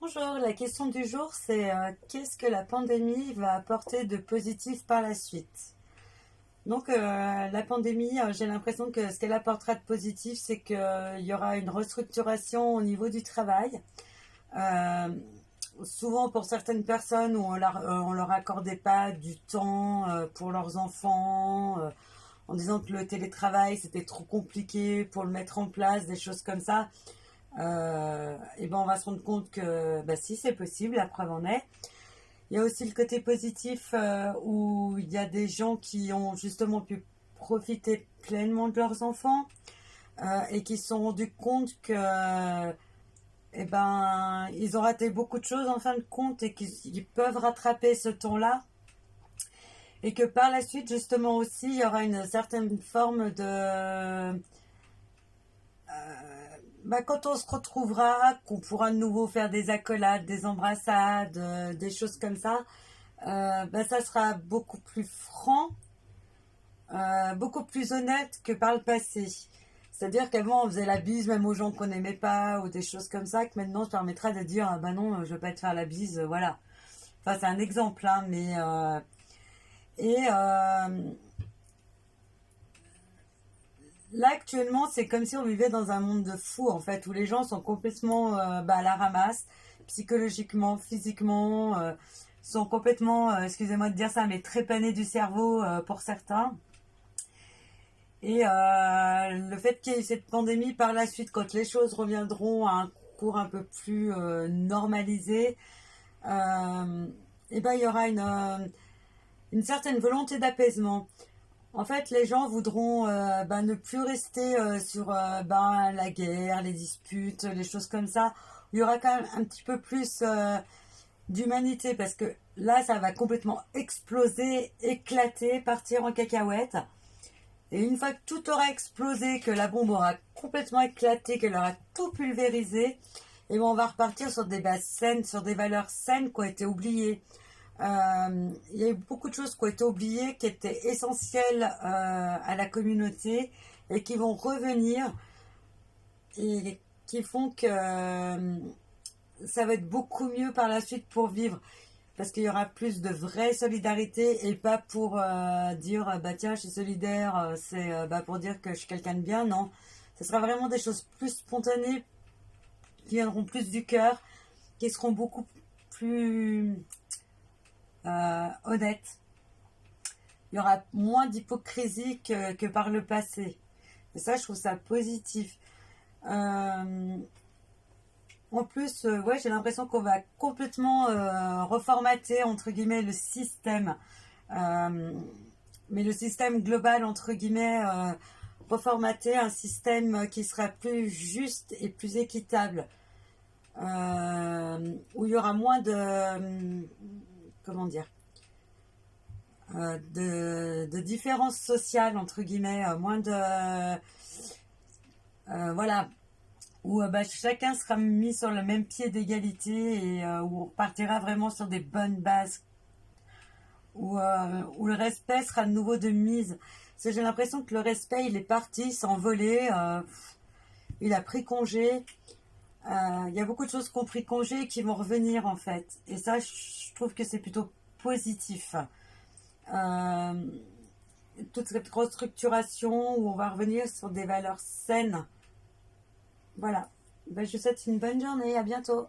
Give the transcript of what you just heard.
Bonjour, la question du jour c'est qu'est-ce que la pandémie va apporter de positif par la suite? La pandémie, j'ai l'impression que ce qu'elle apportera de positif, c'est qu'il y aura une restructuration au niveau du travail. Euh, Souvent pour certaines personnes où on leur accordait pas du temps pour leurs enfants, en disant que le télétravail c'était trop compliqué pour le mettre en place, des choses comme ça. Et ben on va se rendre compte que bah, si c'est possible, la preuve en est. Il y a aussi le côté positif où il y a des gens qui ont justement pu profiter pleinement de leurs enfants et qui se sont rendus compte que ils ont raté beaucoup de choses en fin de compte et qu'ils peuvent rattraper ce temps-là et que par la suite justement aussi il y aura une certaine forme de quand on se retrouvera, qu'on pourra de nouveau faire des accolades, des embrassades, des choses comme ça, ça sera beaucoup plus franc, beaucoup plus honnête que par le passé. C'est-à-dire qu'avant on faisait la bise même aux gens qu'on n'aimait pas ou des choses comme ça, que maintenant ça permettra de dire ah bah non, je veux pas te faire la bise, voilà. Enfin c'est un exemple, hein, mais et là actuellement c'est comme si on vivait dans un monde de fous en fait, où les gens sont complètement à la ramasse, psychologiquement, physiquement, sont complètement, excusez-moi de dire ça, mais trépanés du cerveau pour certains. Et le fait qu'il y ait cette pandémie par la suite, quand les choses reviendront à un cours un peu plus normalisé, euh, il y aura une certaine volonté d'apaisement. En fait, les gens voudront ne plus rester sur la guerre, les disputes, les choses comme ça. Il y aura quand même un petit peu plus d'humanité parce que là, ça va complètement exploser, éclater, partir en cacahuète. Et une fois que tout aura explosé, que la bombe aura complètement éclaté, qu'elle aura tout pulvérisé, et on va repartir sur des bases saines, sur des valeurs saines qui ont été oubliées. Il y a eu beaucoup de choses qui ont été oubliées, qui étaient essentielles à la communauté et qui vont revenir et qui font que ça va être beaucoup mieux par la suite pour vivre. Parce qu'il y aura plus de vraie solidarité et pas pour dire bah tiens je suis solidaire, c'est pour dire que je suis quelqu'un de bien, non. Ce sera vraiment des choses plus spontanées, qui viendront plus du cœur, qui seront beaucoup plus honnêtes. Il y aura moins d'hypocrisie que par le passé. Et ça, je trouve ça positif. Euh, En plus, ouais, j'ai l'impression qu'on va complètement reformater, entre guillemets, le système. Euh, mais le système global, entre guillemets, reformater un système qui sera plus juste et plus équitable. Où il y aura moins comment dire, de différences sociales, entre guillemets, moins de... voilà, où chacun sera mis sur le même pied d'égalité et où on partira vraiment sur des bonnes bases, où le respect sera de nouveau de mise. Parce que j'ai l'impression que le respect, il est parti, s'est envolé, il a pris congé. Il y a beaucoup de choses qui ont pris congé et qui vont revenir en fait. Et ça, je trouve que c'est plutôt positif. Euh, Toute cette restructuration où on va revenir sur des valeurs saines. Voilà. Je vous souhaite une bonne journée. À bientôt.